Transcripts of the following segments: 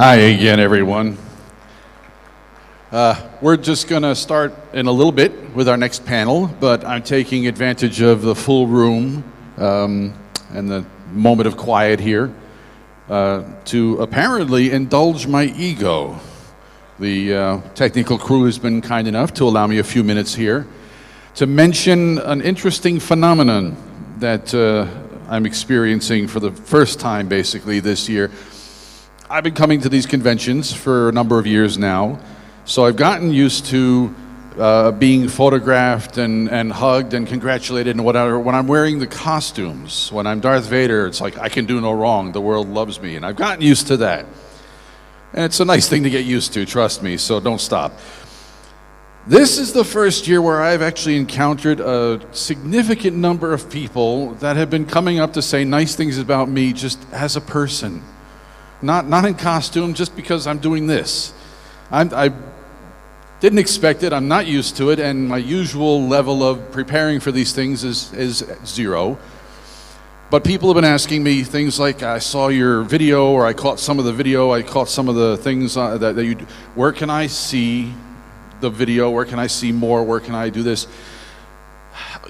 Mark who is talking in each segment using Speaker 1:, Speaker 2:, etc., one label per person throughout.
Speaker 1: Hi again, everyone. We're just going to start in a little bit with our next panel, but I'm taking advantage of the full room and the moment of quiet here to apparently indulge my ego. The technical crew has been kind enough to allow me a few minutes here to mention an interesting phenomenon that I'm experiencing for the first time basically this year. I've been coming to these conventions for a number of years now, so I've gotten used to being photographed and hugged and congratulated and whatever. When I'm wearing the costumes, when I'm Darth Vader, it's like I can do no wrong, the world loves me, and I've gotten used to that. And it's a nice thing to get used to, trust me, so don't stop. This is the first year where I've actually encountered a significant number of people that have been coming up to say nice things about me just as a person. Not in costume, just because I'm doing this. I didn't expect it, I'm not used to it, and my usual level of preparing for these things is zero. But people have been asking me things like, I saw your video, or I caught some of the video, I caught some of the things that you do. Where can I see the video? Where can I see more? Where can I do this?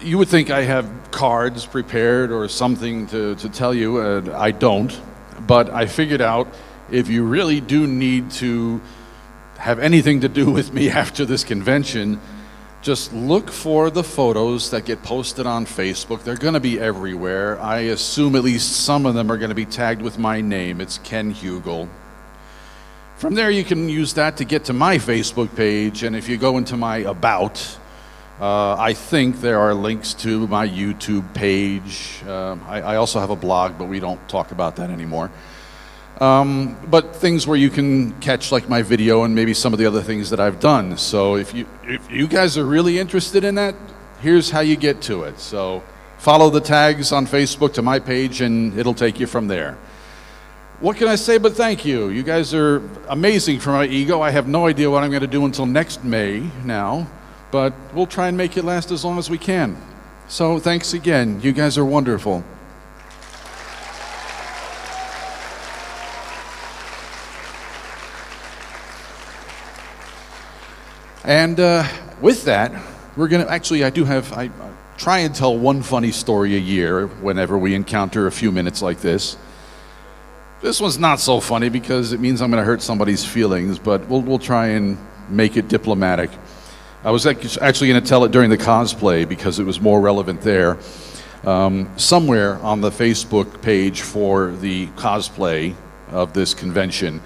Speaker 1: You would think I have cards prepared or something to tell you. I don't. But I figured out if you really do need to have anything to do with me after this convention, just look for the photos that get posted on Facebook. They're going to be everywhere. I assume at least some of them are going to be tagged with my name. It's Ken Hugel. From there, you can use that to get to my Facebook page, and if you go into my About, I think there are links to my YouTube page. I also have a blog, but we don't talk about that anymore. But things where you can catch like my video and maybe some of the other things that I've done. So if you guys are really interested in that, here's how you get to it. So follow the tags on Facebook to my page and it'll take you from there. What can I say but thank you? You guys are amazing for my ego. I have no idea what I'm going to do until next May now, but we'll try and make it last as long as we can. So thanks again. You guys are wonderful. And with that, we're going to, actually I try and tell one funny story a year whenever we encounter a few minutes like this. This one's not so funny because it means I'm going to hurt somebody's feelings, but we'll try and make it diplomatic. I was actually going to tell it during the cosplay because it was more relevant there. Somewhere on the Facebook page for the cosplay of this convention,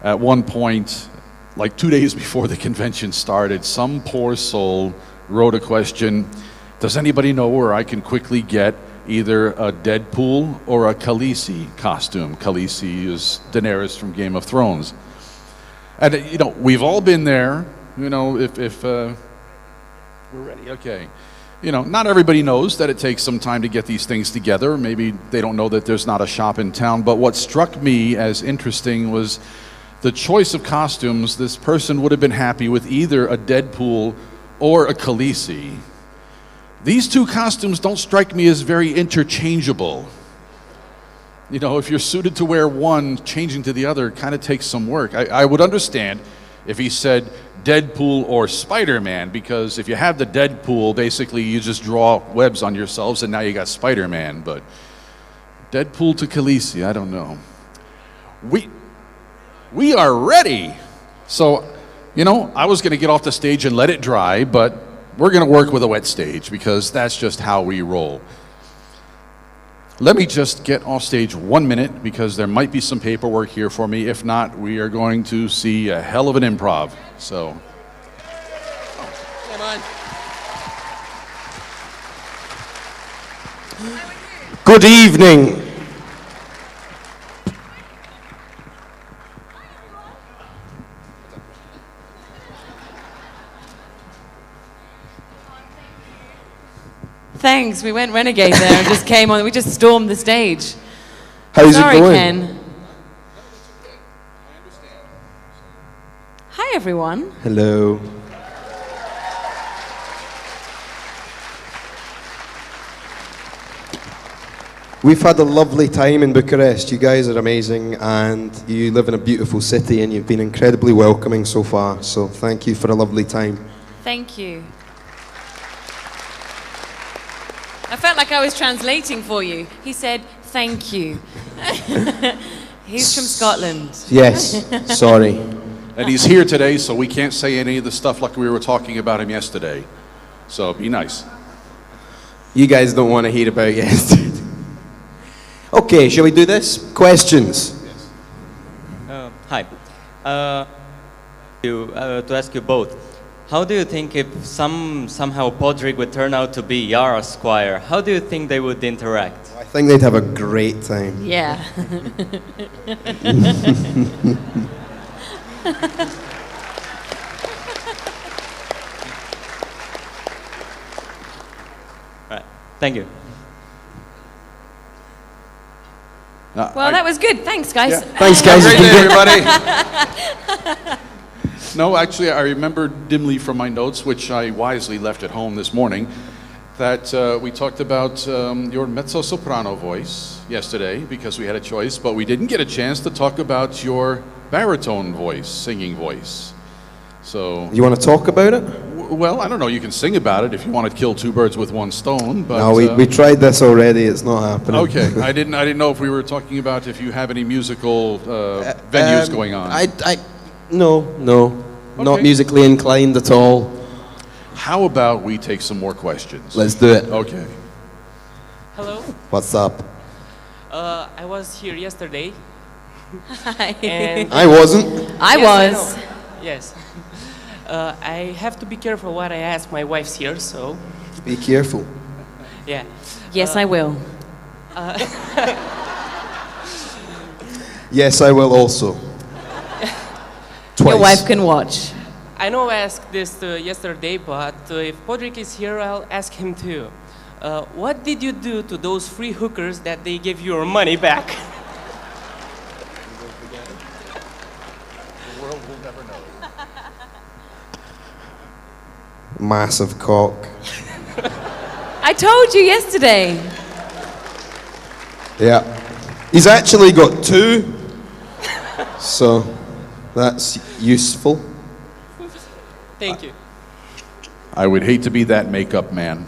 Speaker 1: at one point, like 2 days before the convention started, some poor soul wrote a question, does anybody know where I can quickly get either a Deadpool or a Khaleesi costume? Khaleesi is Daenerys from Game of Thrones. And you know, we've all been there, you know, if we're ready, okay. You know, not everybody knows that it takes some time to get these things together. Maybe they don't know that there's not a shop in town, but what struck me as interesting was the choice of costumes. This person would have been happy with either a Deadpool or a Khaleesi. These two costumes don't strike me as very interchangeable. You know, if you're suited to wear one, changing to the other kind of takes some work. I would understand if he said Deadpool or Spider-Man, because if you have the Deadpool, basically you just draw webs on yourselves and now you got Spider-Man. But Deadpool to Khaleesi, I don't know. We are ready. So, you know, I was going to get off the stage and let it dry, but we're going to work with a wet stage because that's just how we roll. Let me just get off stage 1 minute because there might be some paperwork here for me. If not, we are going to see a hell of an improv. So,
Speaker 2: come on. Good evening.
Speaker 3: Thanks, we went renegade there and just came on, we just stormed the stage.
Speaker 2: How's
Speaker 3: Sorry,
Speaker 2: it going?
Speaker 3: Ken. Hi, everyone.
Speaker 2: Hello. We've had a lovely time in Bucharest. You guys are amazing, and you live in a beautiful city, and you've been incredibly welcoming so far. So thank you for a lovely time.
Speaker 3: Thank you. I felt like I was translating for you. He said, thank you. He's from Scotland.
Speaker 2: Yes, sorry.
Speaker 1: And he's here today, so we can't say any of the stuff like we were talking about him yesterday. So be nice.
Speaker 2: You guys don't want to hear about yesterday. Okay, shall we do this? Questions?
Speaker 1: Yes.
Speaker 4: Hi. To ask you both, how do you think if somehow Podrick would turn out to be Yara's squire, how do you think they would interact?
Speaker 2: I think they'd have a great time.
Speaker 3: Yeah.
Speaker 4: Right. Thank you.
Speaker 3: Well, that was good. Thanks, guys.
Speaker 1: Yeah.
Speaker 2: Thanks, guys.
Speaker 1: Great day,
Speaker 2: It's been good.
Speaker 1: everybody. No, actually, I remember dimly from my notes, which I wisely left at home this morning, that we talked about your mezzo-soprano voice yesterday because we had a choice, but we didn't get a chance to talk about your baritone voice, singing voice. So,
Speaker 2: You want to talk about it?
Speaker 1: well, I don't know. You can sing about it if you want to kill two birds with one stone. But
Speaker 2: No, we tried this already. It's not happening.
Speaker 1: okay, I didn't know if we were talking about if you have any musical venues going on.
Speaker 2: No, not
Speaker 1: Okay.
Speaker 2: musically inclined at all.
Speaker 1: How about we take some more questions?
Speaker 2: Let's do it.
Speaker 1: Okay.
Speaker 5: Hello.
Speaker 2: What's up?
Speaker 5: I was here yesterday,
Speaker 3: Hi.
Speaker 5: and
Speaker 2: I wasn't.
Speaker 3: I
Speaker 5: Yes,
Speaker 3: was.
Speaker 5: know. Yes. I have to be careful what I ask. My wife's here, so
Speaker 2: Be careful.
Speaker 5: yeah.
Speaker 3: Yes, I will.
Speaker 2: Yes, I will also. Twice.
Speaker 3: Your wife can watch.
Speaker 5: I know I asked this yesterday, but if Podrick is here, I'll ask him too. What did you do to those free hookers that they gave you your money back?
Speaker 1: The world will never know.
Speaker 2: Massive cock.
Speaker 3: I told you yesterday.
Speaker 2: Yeah. He's actually got two. So that's useful.
Speaker 5: Thank you.
Speaker 1: I would hate to be that makeup man.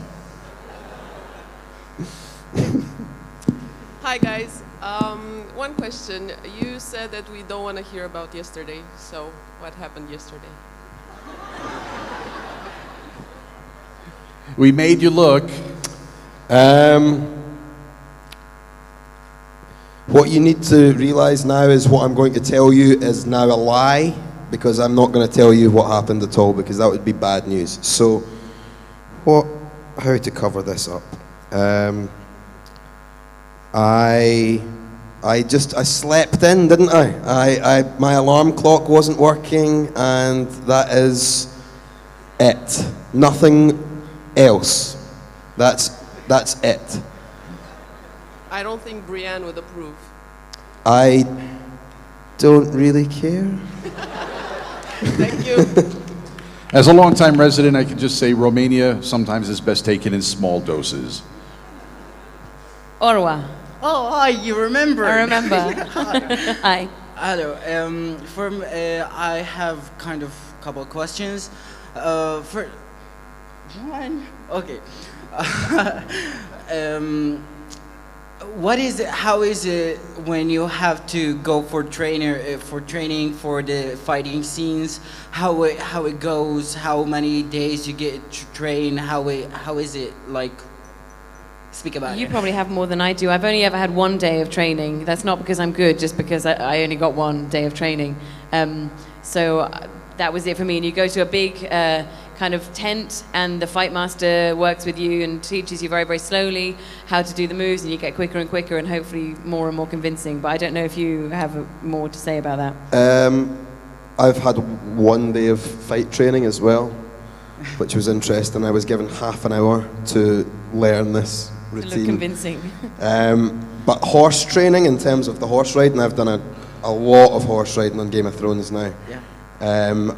Speaker 6: Hi guys. One question. You said that we don't want to hear about yesterday. So what happened yesterday?
Speaker 1: We made you look.
Speaker 2: What you need to realize now is what I'm going to tell you is now a lie, because I'm not going to tell you what happened at all, because that would be bad news. So, how to cover this up? I slept in, didn't I? My alarm clock wasn't working, and that is it. Nothing else. That's it.
Speaker 6: I don't think Brienne would approve.
Speaker 2: I don't really care.
Speaker 6: Thank you.
Speaker 1: As a longtime resident, I can just say Romania sometimes is best taken in small doses.
Speaker 3: Orwa.
Speaker 7: Oh, hi, you remember?
Speaker 3: I remember. Hi.
Speaker 7: Hello. I have kind of a couple of questions. For one, okay. What is it? How is it when you have to go for training for the fighting scenes? How it goes? How many days you get to train? How is it like? Speak about
Speaker 3: You
Speaker 7: it.
Speaker 3: probably have more than I do. I've only ever had one day of training. That's not because I'm good, just because I only got one day of training. So that was it for me. And you go to a big kind of tent, and the fight master works with you and teaches you very, very slowly how to do the moves, and you get quicker and quicker and hopefully more and more convincing. But I don't know if you have more to say about that.
Speaker 2: I've had one day of fight training as well, which was interesting. I was given half an hour to learn this
Speaker 3: To look
Speaker 2: routine.
Speaker 3: convincing.
Speaker 2: But horse training, in terms of the horse riding, I've done a lot of horse riding on Game of Thrones now.
Speaker 7: Yeah.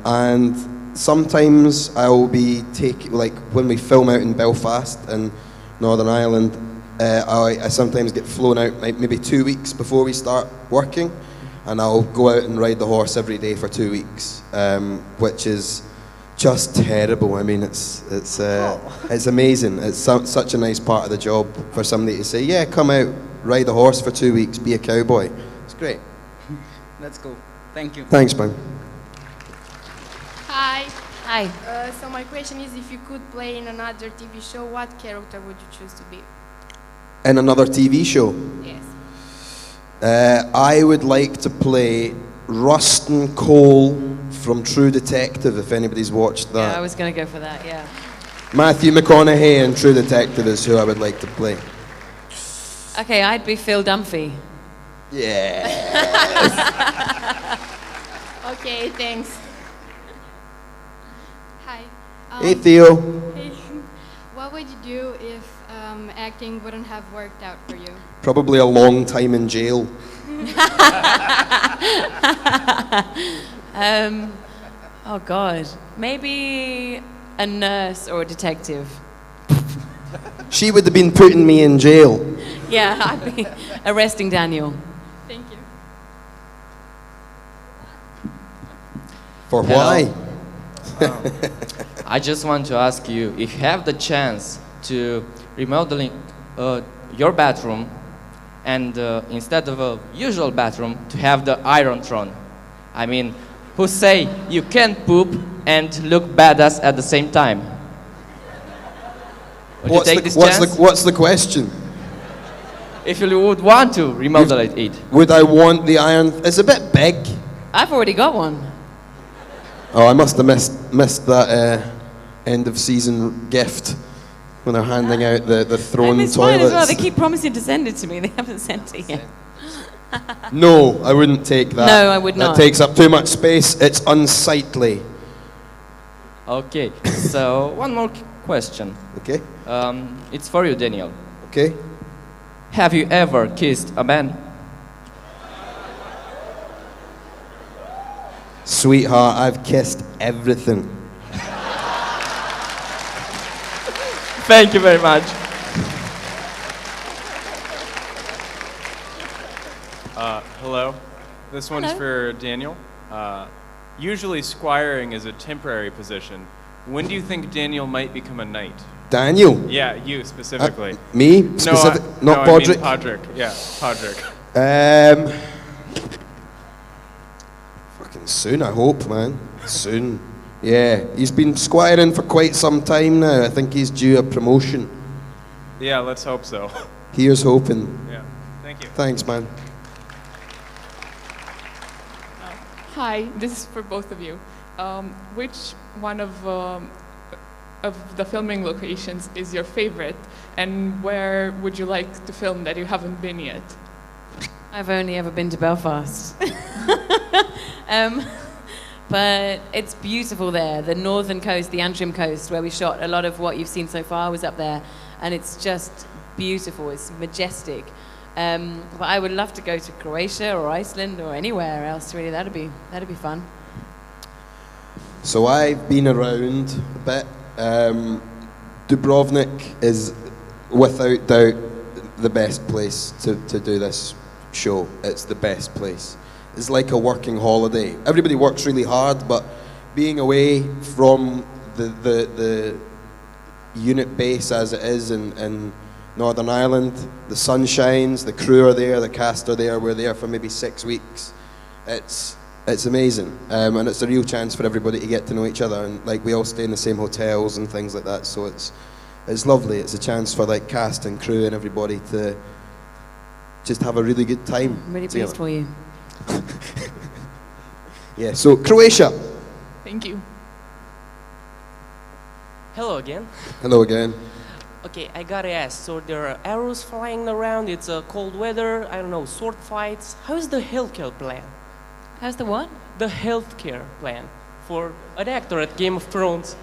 Speaker 2: And sometimes I'll be like when we film out in Belfast in Northern Ireland, I sometimes get flown out like maybe 2 weeks before we start working, and I'll go out and ride the horse every day for 2 weeks, which is just terrible. I mean, it's amazing. It's such a nice part of the job for somebody to say, yeah, come out, ride a horse for 2 weeks, be a cowboy. It's great.
Speaker 7: That's cool. Thank you.
Speaker 2: Thanks, man.
Speaker 8: Hi.
Speaker 3: Hi.
Speaker 8: So my question is, if you could play in another TV show, what character would you choose to be?
Speaker 2: In another TV show,
Speaker 8: Yes.
Speaker 2: I would like to play Rustin Cole from True Detective, if anybody's watched that.
Speaker 3: Yeah, I was going to go for that, yeah.
Speaker 2: Matthew McConaughey in True Detective is who I would like to play.
Speaker 3: Okay, I'd be Phil Dunphy.
Speaker 2: Yeah.
Speaker 8: Okay, thanks. Hi.
Speaker 2: Hey, Theo.
Speaker 8: Hey. What would you do if acting wouldn't have worked out for you?
Speaker 2: Probably a long time in jail.
Speaker 3: Oh, God. Maybe a nurse or a detective.
Speaker 2: She would have been putting me in jail.
Speaker 3: Yeah, I'd be arresting Daniel.
Speaker 8: Thank you.
Speaker 2: For
Speaker 9: Hello.
Speaker 2: why?
Speaker 9: I just want to ask you, if you have the chance to remodeling your bathroom and instead of a usual bathroom to have the Iron Throne. I mean, who say you can poop and look badass at the same time? Would you take this chance?
Speaker 2: What's the question?
Speaker 9: If you would want to remodel it.
Speaker 2: Would I want the iron? It's a bit big.
Speaker 3: I've already got one.
Speaker 2: Oh, I must have missed that end of season gift when they're handing out the
Speaker 3: I
Speaker 2: throne
Speaker 3: missed
Speaker 2: toilets.
Speaker 3: mine as well. They keep promising to send it to me. They haven't sent it yet.
Speaker 2: No, I wouldn't take that.
Speaker 3: No, I would not.
Speaker 2: That takes up too much space. It's unsightly.
Speaker 9: Okay, so one more question.
Speaker 2: Okay.
Speaker 9: It's for you, Daniel.
Speaker 2: Okay.
Speaker 9: Have you ever kissed a man?
Speaker 2: Sweetheart, I've kissed everything.
Speaker 9: Thank you very much.
Speaker 10: Hello. This one's for Daniel. Usually squiring is a temporary position. When do you think Daniel might become a knight?
Speaker 2: Daniel?
Speaker 10: Yeah, you specifically.
Speaker 2: Me? Specific? Not
Speaker 10: no,
Speaker 2: Podrick?
Speaker 10: I mean Podrick. Yeah, Podrick.
Speaker 2: Fucking soon, I hope, man. Soon. Yeah, he's been squiring for quite some time now. I think he's due a promotion.
Speaker 10: Yeah, let's hope so.
Speaker 2: Here's hoping.
Speaker 10: Yeah, thank you.
Speaker 2: Thanks, man.
Speaker 11: Hi, this is for both of you. Which one of the filming locations is your favorite, and where would you like to film that you haven't been yet?
Speaker 3: I've only ever been to Belfast. But it's beautiful there. The northern coast, the Antrim coast, where we shot a lot of what you've seen so far was up there. And it's just beautiful. It's majestic. But I would love to go to Croatia or Iceland or anywhere else, really. That'd be fun.
Speaker 2: So I've been around a bit. Dubrovnik is without doubt the best place to do this show. It's the best place. It's like a working holiday. Everybody works really hard, but being away from the unit base as it is in Northern Ireland, the sun shines, the crew are there, the cast are there, we're there for maybe 6 weeks. It's amazing, and it's a real chance for everybody to get to know each other, and like we all stay in the same hotels and things like that, so it's lovely. It's a chance for like cast and crew and everybody to just have a really good time.
Speaker 3: I'm really pleased for you.
Speaker 2: Yeah, so Croatia.
Speaker 11: Thank you.
Speaker 5: Hello again.
Speaker 2: Hello again.
Speaker 5: Okay, I gotta ask, so there are arrows flying around, it's cold weather, I don't know, sword fights. How's the healthcare plan?
Speaker 3: How's the what?
Speaker 5: The healthcare plan for an actor at Game of Thrones.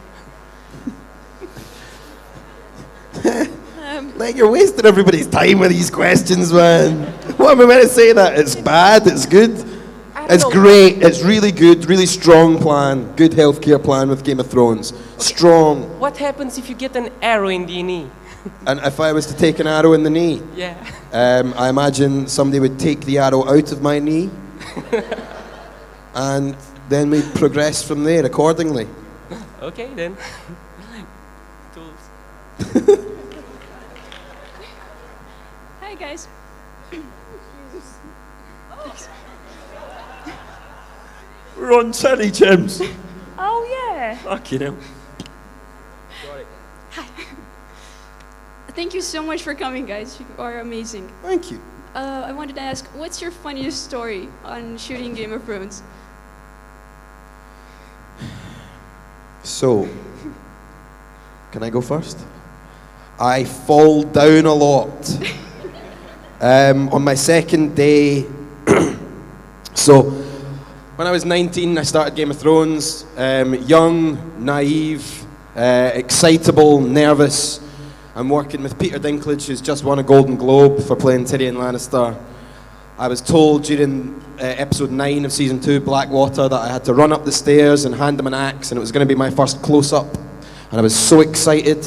Speaker 2: Like, you're wasting everybody's time with these questions, man. What am I meant to say that? It's bad, it's good. It's great, it's really good, really strong plan. Good healthcare plan with Game of Thrones. Strong.
Speaker 5: What happens if you get an arrow in the knee?
Speaker 2: And if I was to take an arrow in the knee,
Speaker 5: Yeah.
Speaker 2: I imagine somebody would take the arrow out of my knee, and then we'd progress from there accordingly.
Speaker 5: Okay then. Tools.
Speaker 12: Hi guys.
Speaker 13: We're on telly, James.
Speaker 12: Oh yeah.
Speaker 13: Fucking hell.
Speaker 12: Thank you so much for coming, guys. You are amazing.
Speaker 2: Thank you.
Speaker 12: I wanted to ask, what's your funniest story on shooting Game of Thrones?
Speaker 2: So, can I go first? I fall down a lot. On my second day, so when I was 19, I started Game of Thrones. Young, naive, excitable, nervous. I'm working with Peter Dinklage, who's just won a Golden Globe for playing Tyrion Lannister. I was told during episode 9 of season 2, Blackwater, that I had to run up the stairs and hand him an axe, and it was going to be my first close-up. And I was so excited,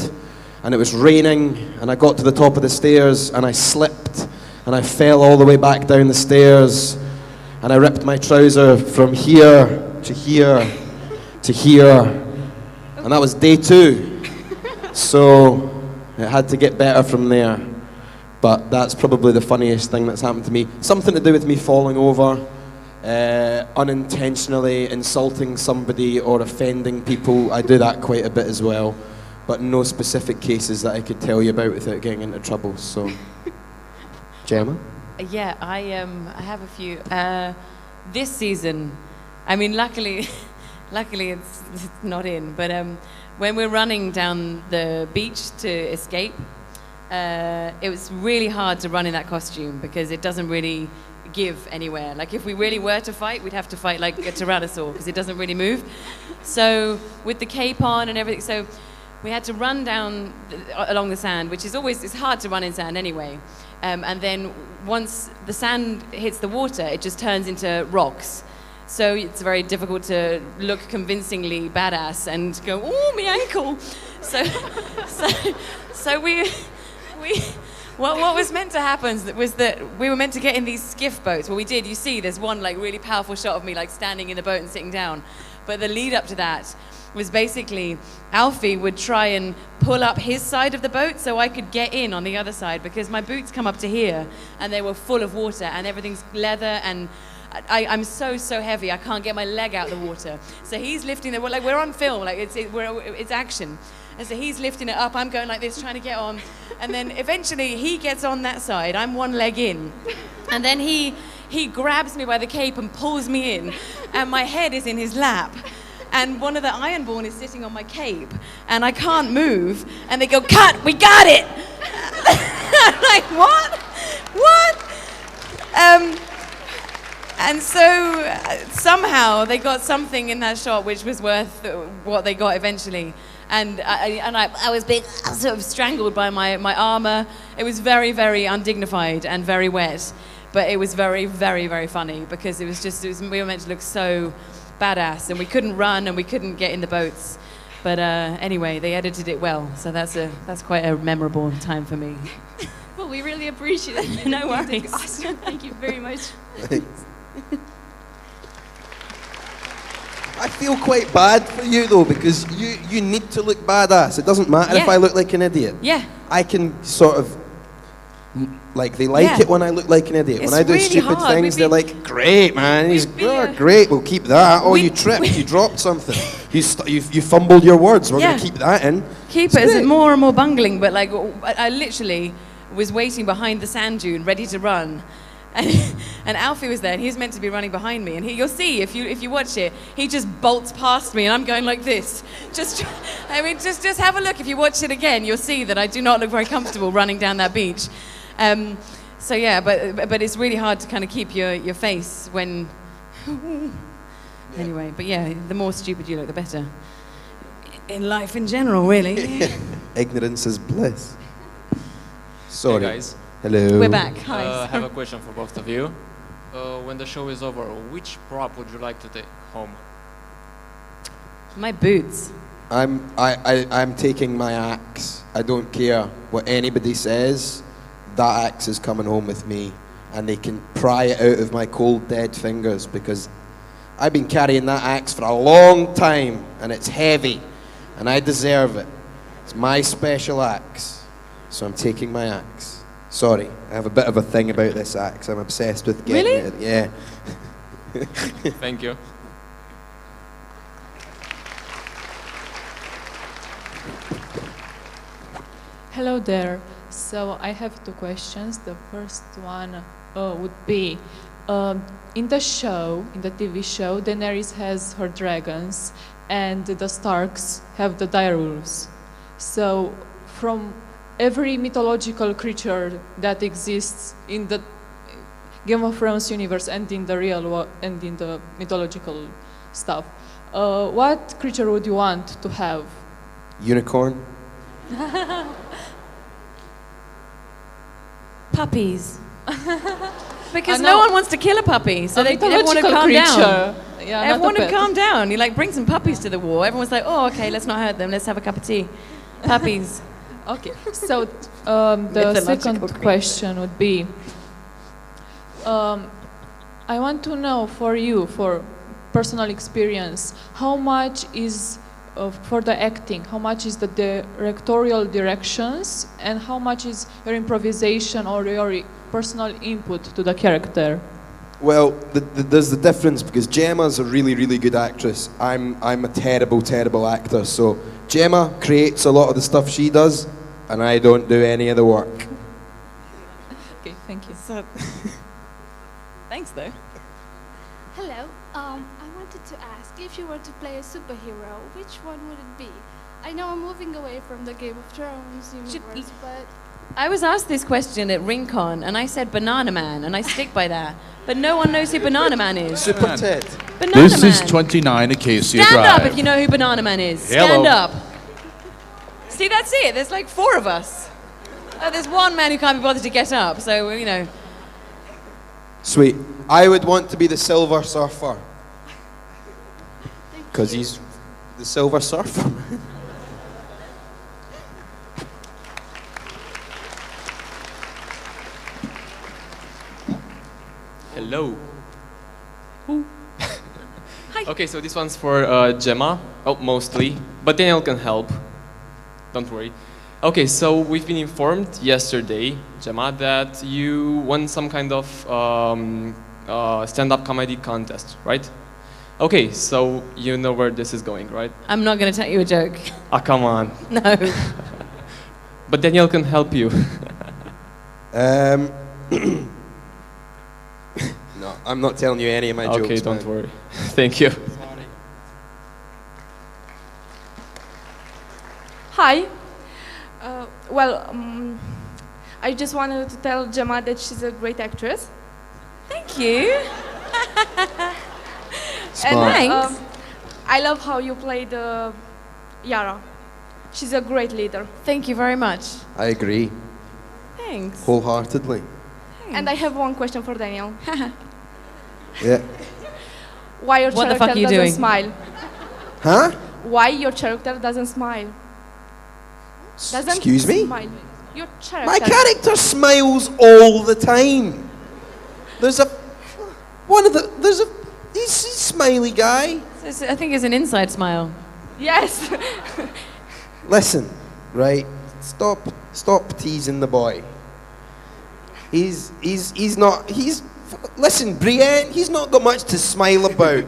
Speaker 2: and it was raining, and I got to the top of the stairs, and I slipped, and I fell all the way back down the stairs, and I ripped my trouser from here to here to here, and that was day 2. So it had to get better from there. But that's probably the funniest thing that's happened to me. Something to do with me falling over, unintentionally insulting somebody or offending people. I do that quite a bit as well, but no specific cases that I could tell you about without getting into trouble. So, Gemma?
Speaker 3: Yeah, I have a few. This season, I mean, luckily it's not in, but when we're running down the beach to escape, it was really hard to run in that costume because it doesn't really give anywhere. Like if we really were to fight, we'd have to fight like a tyrannosaur because it doesn't really move. So with the cape on and everything, so we had to run down along the sand, which is always, it's hard to run in sand anyway. And then once the sand hits the water, it just turns into rocks. So it's very difficult to look convincingly badass and go, oh, my ankle. So what was meant to happen was that we were meant to get in these skiff boats. Well, we did. You see, there's one like really powerful shot of me like standing in the boat and sitting down. But the lead up to that was basically Alfie would try and pull up his side of the boat so I could get in on the other side because my boots come up to here and they were full of water and everything's leather and I'm so heavy I can't get my leg out of the water. So he's lifting the, like we're on film, like it's action. And so he's lifting it up, I'm going like this, trying to get on. And then eventually he gets on that side, I'm one leg in. And then he grabs me by the cape and pulls me in. And my head is in his lap. And one of the Ironborn is sitting on my cape. And I can't move. And they go, cut, we got it! I'm like, what? What? And so somehow they got something in that shot which was worth what they got eventually. And I was being sort of strangled by my armor. It was very, very undignified and very wet. But it was very, very, very funny because we were meant to look so badass and we couldn't run and we couldn't get in the boats. But anyway, they edited it well. So that's quite a memorable time for me.
Speaker 12: Well, we really appreciate it.
Speaker 3: No worries.
Speaker 12: Awesome. Thank you very much.
Speaker 2: Thanks. I feel quite bad for you though because you need to look badass. It doesn't matter if I look like an idiot.
Speaker 3: Yeah.
Speaker 2: I can sort of like they like it when I look like an idiot.
Speaker 3: It's
Speaker 2: when I do
Speaker 3: really
Speaker 2: stupid
Speaker 3: hard.
Speaker 2: things, they're like, "Great, man! He's great. We'll keep that." Oh, you tripped. You dropped something. You fumbled your words. We're gonna keep that in.
Speaker 3: Keep it. It's more and more bungling. But like, I literally was waiting behind the sand dune, ready to run. And Alfie was there, and he was meant to be running behind me. And you'll see if you watch it, he just bolts past me, and I'm going like this. Just have a look. If you watch it again, you'll see that I do not look very comfortable running down that beach. So yeah, but it's really hard to kind of keep your face when. Anyway, but yeah, the more stupid you look, the better. In life in general, really.
Speaker 2: Ignorance is bliss. Sorry.
Speaker 14: Hey guys.
Speaker 2: Hello.
Speaker 3: We're back. Hi.
Speaker 14: I have a question for both of you. When the show is over, which prop would you like to take home?
Speaker 3: My boots.
Speaker 2: I'm taking my axe. I don't care what anybody says. That axe is coming home with me, and they can pry it out of my cold, dead fingers because I've been carrying that axe for a long time, and it's heavy, and I deserve it. It's my special axe, so I'm taking my axe. Sorry, I have a bit of a thing about this axe. I'm obsessed with getting it. Yeah.
Speaker 14: Thank you.
Speaker 11: Hello there. So I have two questions. The first one would be, in the show, in the TV show, Daenerys has her dragons, and the Starks have the dire wolves. So from every mythological creature that exists in the Game of Thrones universe and in the real and in the mythological stuff, what creature would you want to have?
Speaker 2: Unicorn.
Speaker 3: Puppies. Because no one wants to kill a puppy, so everyone would calm down.
Speaker 11: Yeah,
Speaker 3: everyone would calm down. You like bring some puppies to the war. Everyone's like, oh, okay, let's not hurt them. Let's have a cup of tea. Puppies.
Speaker 11: Okay. So the second question would be, I want to know for you, for personal experience, how much is for the acting, how much is the directorial directions, and how much is your improvisation or your personal input to the character?
Speaker 2: Well, there's the difference because Gemma's a really, really good actress. I'm a terrible, terrible actor. So Gemma creates a lot of the stuff she does, and I don't do any of the work.
Speaker 11: Okay, thank you.
Speaker 3: So, thanks, though.
Speaker 15: Hello. I wanted to ask, if you were to play a superhero, which one would it be? I know I'm moving away from the Game of Thrones universe, but...
Speaker 3: I was asked this question at RingCon, and I said Banana Man, and I stick by that. But no one knows who Banana Man is.
Speaker 2: Super Ted.
Speaker 3: Banana
Speaker 1: This
Speaker 3: Man.
Speaker 1: is 29 Acacia
Speaker 3: Stand
Speaker 1: Drive.
Speaker 3: up if you know who Banana Man is.
Speaker 1: Hello.
Speaker 3: Stand up. See, that's it. There's like 4 of us. There's one man who can't be bothered to get up, so, you know.
Speaker 2: Sweet. I would want to be the Silver Surfer. Because he's the Silver Surfer.
Speaker 14: Hello.
Speaker 3: Hi.
Speaker 14: Okay, so this one's for Gemma. Oh, mostly. But Daniel can help. Don't worry. Okay, so we've been informed yesterday, Gemma, that you won some kind of stand-up comedy contest, right? Okay, so you know where this is going, right?
Speaker 3: I'm not going to tell you a joke.
Speaker 14: Ah, come on.
Speaker 3: No.
Speaker 14: But Daniel can help you.
Speaker 2: No, I'm not telling you any of my jokes.
Speaker 14: Okay, don't
Speaker 2: man.
Speaker 14: worry. Thank you.
Speaker 16: Hi. I just wanted to tell Gemma that she's a great actress.
Speaker 3: Thank you.
Speaker 16: And
Speaker 3: thanks.
Speaker 16: I love how you played Yara. She's a great leader.
Speaker 3: Thank you very much.
Speaker 2: I agree.
Speaker 3: Thanks.
Speaker 2: Wholeheartedly.
Speaker 16: And I have one question for Daniel.
Speaker 2: Yeah.
Speaker 16: Why your
Speaker 3: What the
Speaker 16: character
Speaker 3: fuck are you
Speaker 16: doesn't
Speaker 3: doing?
Speaker 16: smile?
Speaker 2: Huh?
Speaker 16: Why your character doesn't smile? Doesn't
Speaker 2: Excuse me?
Speaker 16: smile. Your character.
Speaker 2: My character smiles all the time. There's a he's a smiley guy.
Speaker 3: I think it's an inside smile.
Speaker 16: Yes.
Speaker 2: Listen, right? Stop teasing the boy. Listen, Brienne, he's not got much to smile about.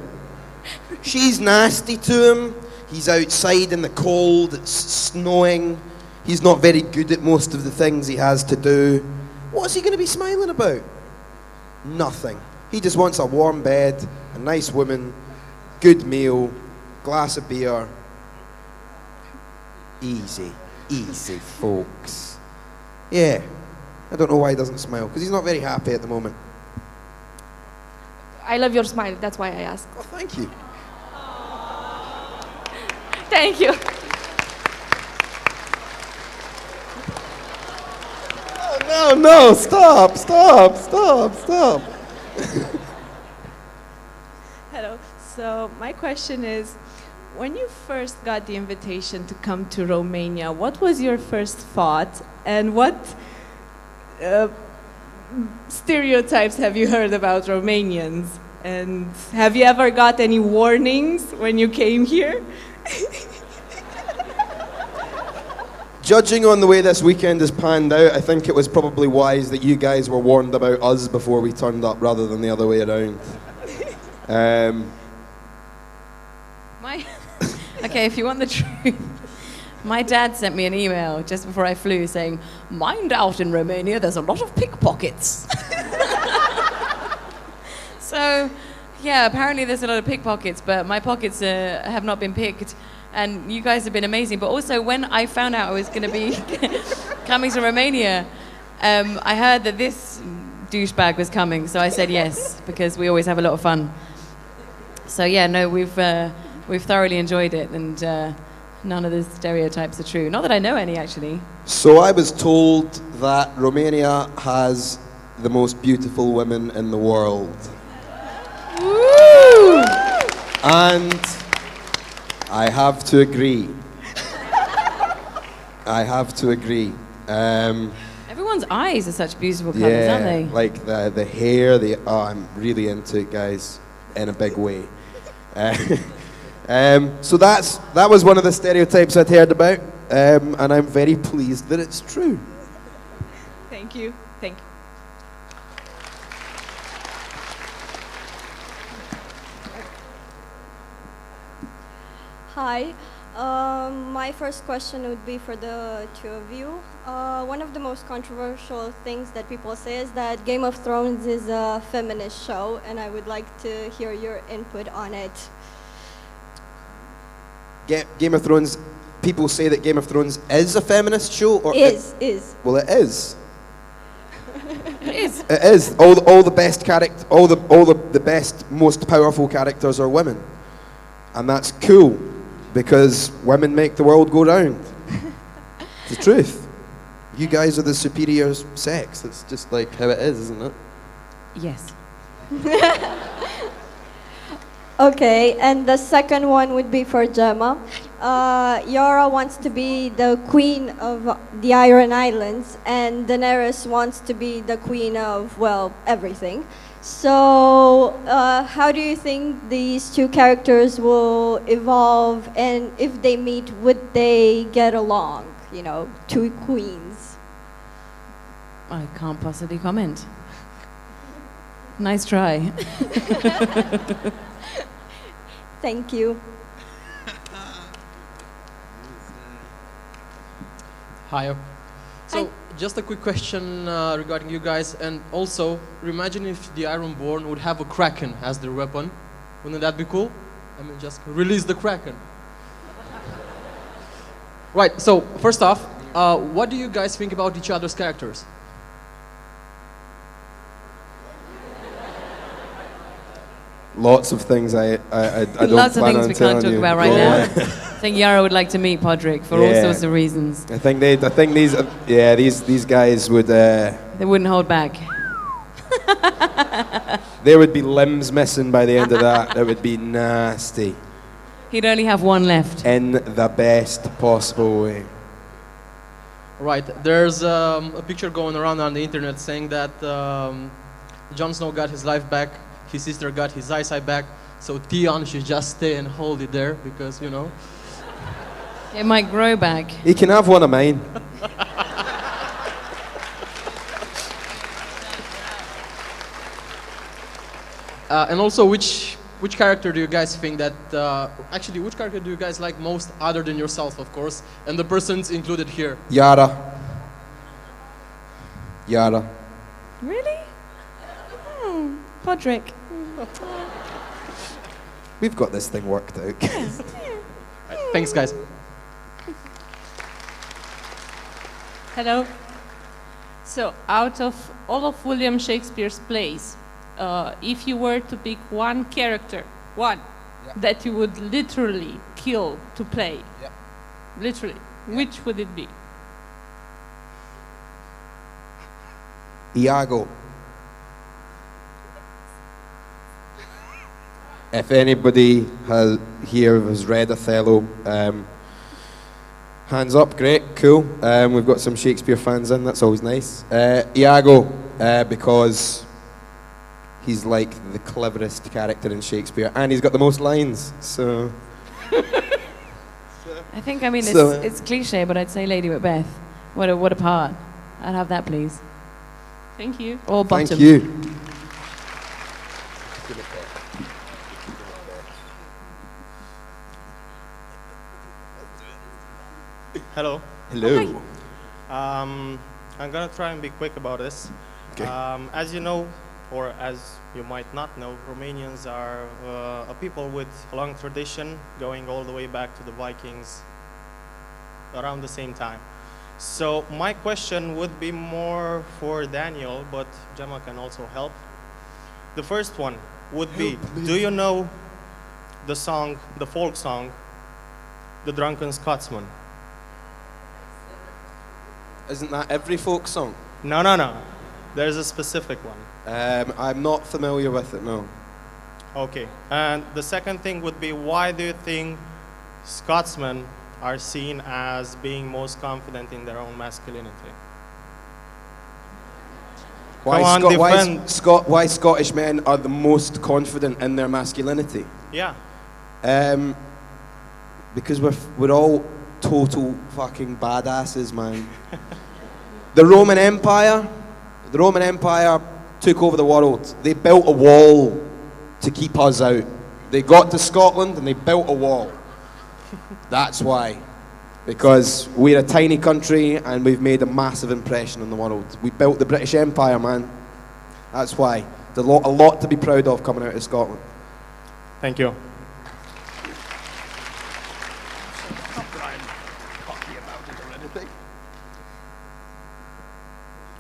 Speaker 2: She's nasty to him. He's outside in the cold, it's snowing. He's not very good at most of the things he has to do. What's he going to be smiling about? Nothing. He just wants a warm bed, a nice woman, good meal, glass of beer. Easy, folks. Yeah. I don't know why he doesn't smile, because he's not very happy at the moment.
Speaker 16: I love your smile. That's why I asked.
Speaker 2: Oh, thank you.
Speaker 16: Thank you.
Speaker 2: Oh, no, stop.
Speaker 17: Hello. So my question is, when you first got the invitation to come to Romania, what was your first thought, and what stereotypes have you heard about Romanians? And have you ever got any warnings when you came here?
Speaker 2: Judging on the way this weekend has panned out, I think it was probably wise that you guys were warned about us before we turned up rather than the other way around.
Speaker 3: Okay, if you want the truth, my dad sent me an email just before I flew saying, "Mind out in Romania, there's a lot of pickpockets." So, yeah, apparently there's a lot of pickpockets, but my pockets have not been picked, and you guys have been amazing. But also, when I found out I was going to be coming to Romania, I heard that this douchebag was coming, so I said yes, because we always have a lot of fun. So yeah, no, we've thoroughly enjoyed it, and none of the stereotypes are true. Not that I know any, actually.
Speaker 2: So I was told that Romania has the most beautiful women in the world.
Speaker 3: Woo!
Speaker 2: And I have to agree. I have to agree.
Speaker 3: Everyone's eyes are such beautiful colours, aren't they?
Speaker 2: Like the hair, I'm really into it, guys, in a big way. So that was one of the stereotypes I'd heard about, and I'm very pleased that it's true.
Speaker 17: Thank you. Thank you.
Speaker 18: Hi. My first question would be for the two of you. One of the most controversial things that people say is that Game of Thrones is a feminist show, and I would like to hear your input on it.
Speaker 2: Game of Thrones, people say that Game of Thrones is a feminist show, or
Speaker 18: is.
Speaker 2: Well, it is.
Speaker 3: It is.
Speaker 2: It is. All the best all the best, most powerful characters are women, and that's cool because women make the world go round. It's the truth. You guys are the superior sex. It's just like how it is, isn't it?
Speaker 3: Yes.
Speaker 18: Okay, and the second one would be for Gemma. Yara wants to be the queen of the Iron Islands, and Daenerys wants to be the queen of, well, everything. So, how do you think these two characters will evolve, and if they meet, would they get along? You know, two queens.
Speaker 3: I can't possibly comment. Nice try.
Speaker 18: Thank you.
Speaker 19: Hi. So, just a quick question regarding you guys, and also, imagine if the Ironborn would have a Kraken as their weapon. Wouldn't that be cool? I mean, just release the Kraken. Right, so, first off, what do you guys think about each other's characters?
Speaker 2: Lots of things I don't
Speaker 3: Lots of
Speaker 2: plan
Speaker 3: things
Speaker 2: on
Speaker 3: we can't
Speaker 2: telling
Speaker 3: talk
Speaker 2: you.
Speaker 3: about right now. I think Yara would like to meet Podrick for all sorts of reasons.
Speaker 2: I think these guys would.
Speaker 3: They wouldn't hold back.
Speaker 2: There would be limbs missing by the end of that. That would be nasty.
Speaker 3: He'd only have one left.
Speaker 2: In the best possible way.
Speaker 19: Right, there's a picture going around on the internet saying that Jon Snow got his life back, his sister got his eyesight back, so Theon should just stay and hold it there because, you know.
Speaker 3: It might grow back.
Speaker 2: He can have one of mine.
Speaker 19: And also, which character do you guys think that, actually, which character do you guys like most other than yourself, of course, and the persons included here?
Speaker 2: Yara. Yara.
Speaker 3: Really? Podrick.
Speaker 2: We've got this thing worked out.
Speaker 19: Right, thanks, guys.
Speaker 20: Hello. So, out of all of William Shakespeare's plays, if you were to pick one character, that you would literally kill to play, literally, which would it be?
Speaker 2: Iago. If anybody here has read Othello, hands up, great, cool. We've got some Shakespeare fans in, that's always nice. Iago, because he's like the cleverest character in Shakespeare, and he's got the most lines, so...
Speaker 3: I think, I mean,
Speaker 2: So,
Speaker 3: it's cliche, but I'd say Lady Macbeth. What a part. I'd have that, please.
Speaker 20: Thank you.
Speaker 3: Or bottom.
Speaker 2: Thank you.
Speaker 21: Hello.
Speaker 2: Hello.
Speaker 21: I'm gonna try and be quick about this.
Speaker 2: Okay.
Speaker 21: As you know, or as you might not know, Romanians are a people with a long tradition, going all the way back to the Vikings around the same time. So my question would be more for Daniel, but Gemma can also help. The first one would be, do you know the song, the folk song, The Drunken Scotsman?
Speaker 2: Isn't that every folk song?
Speaker 21: No. There's a specific one.
Speaker 2: I'm not familiar with it, no.
Speaker 21: Okay. And the second thing would be, why do you think Scotsmen are seen as being most confident in their own masculinity?
Speaker 2: Why Scottish men are the most confident in their masculinity?
Speaker 21: Yeah.
Speaker 2: Because we're all total fucking badasses, man. The Roman Empire took over the world. They built a wall to keep us out. They got to Scotland and they built a wall. That's why. Because we're a tiny country and we've made a massive impression on the world. We built the British Empire, man. That's why. There's a lot to be proud of coming out of Scotland.
Speaker 21: Thank you.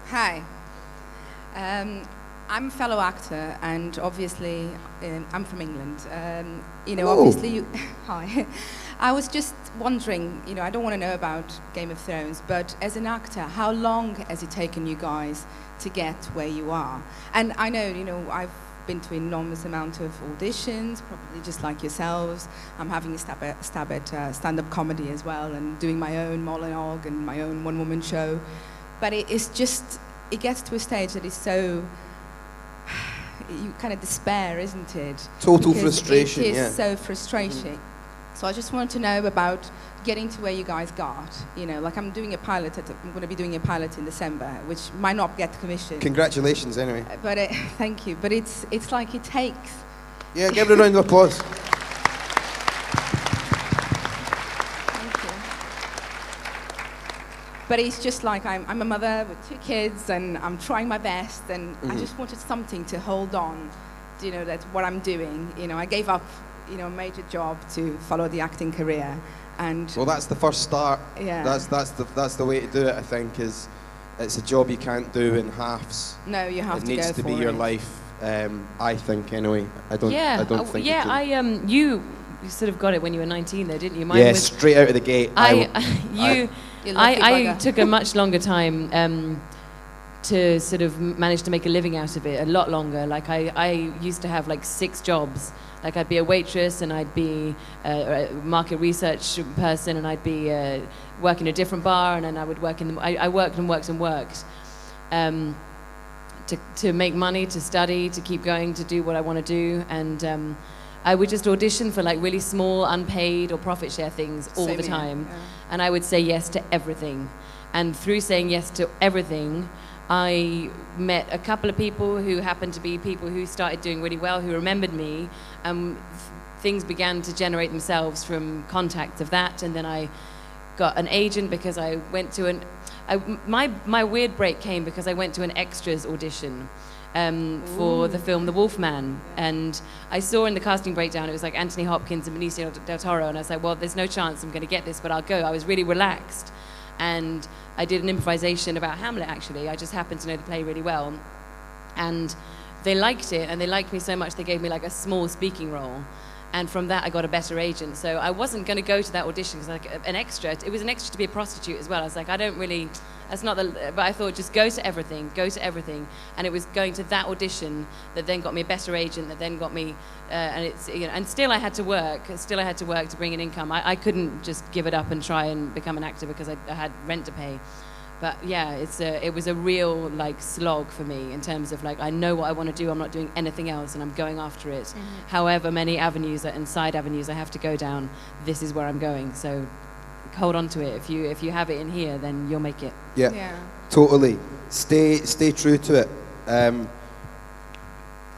Speaker 22: Hi. I'm a fellow actor, and obviously I'm from England. Obviously, hi. I was just wondering, I don't want to know about Game of Thrones, but as an actor, how long has it taken you guys to get where you are? And I know, I've been to an enormous amount of auditions, probably just like yourselves. I'm having a stab at stand-up comedy as well, and doing my own monologue and my own one-woman show. But it gets to a stage that is so, you kind of despair, isn't it?
Speaker 2: Total
Speaker 22: Because
Speaker 2: frustration,
Speaker 22: it is
Speaker 2: yeah.
Speaker 22: so frustrating. So I just wanted to know about getting to where you guys got. Like I'm going to be doing a pilot in December, which might not get commissioned.
Speaker 2: Congratulations, anyway.
Speaker 22: But thank you. But it's like it takes.
Speaker 2: Yeah, give it a round of applause.
Speaker 22: But it's just like I'm a mother with 2 kids, and I'm trying my best, and I just wanted something to hold on. That's what I'm doing. I gave up, a major job to follow the acting career, and
Speaker 2: Well, that's the first start.
Speaker 22: Yeah.
Speaker 2: That's the way to do it. I think is it's a job you can't do in halves.
Speaker 22: No, you have
Speaker 2: it
Speaker 22: to
Speaker 2: needs
Speaker 22: go
Speaker 2: to be
Speaker 22: for
Speaker 2: your
Speaker 22: it.
Speaker 2: life. I think anyway. I don't think. you can.
Speaker 3: You sort of got it when you were 19, though, didn't you?
Speaker 2: Yeah, straight out of the gate.
Speaker 3: I took a much longer time to sort of manage to make a living out of it, a lot longer. Like I used to have like 6 jobs. Like I'd be a waitress, and I'd be a market research person, and I'd be work in a different bar, and then I would work in I worked and worked and worked to make money, to study, to keep going, to do what I want to do, and I would just audition for like really small, unpaid or profit share things all
Speaker 22: Same
Speaker 3: the
Speaker 22: here,
Speaker 3: time,
Speaker 22: yeah.
Speaker 3: and I would say yes to everything, and through saying yes to everything, I met a couple of people who happened to be people who started doing really well, who remembered me, and things began to generate themselves from contact of that, and then I got an agent because I went to my weird break came because I went to an extras audition for the film The Wolfman, and I saw in the casting breakdown it was like Anthony Hopkins and Benicio del Toro, and I was like, well, there's no chance I'm going to get this, but I'll go. I was really relaxed, and I did an improvisation about Hamlet, actually. I just happened to know the play really well, and they liked it, and they liked me so much they gave me like a small speaking role, and from that I got a better agent. So I wasn't going to go to that audition because like an extra, it was an extra to be a prostitute as well. I was like, I don't That's not the. But I thought just go to everything, and it was going to that audition that then got me a better agent, that then got me, and it's and still I had to work. To bring in income. I couldn't just give it up and try and become an actor because I had rent to pay. But yeah, it was a real slog for me in terms of I know what I want to do. I'm not doing anything else, and I'm going after it. Mm-hmm. However many avenues and side avenues I have to go down, this is where I'm going. So hold on to it. If you have it in here, then you'll make it.
Speaker 2: Yeah. Totally. Stay true to it.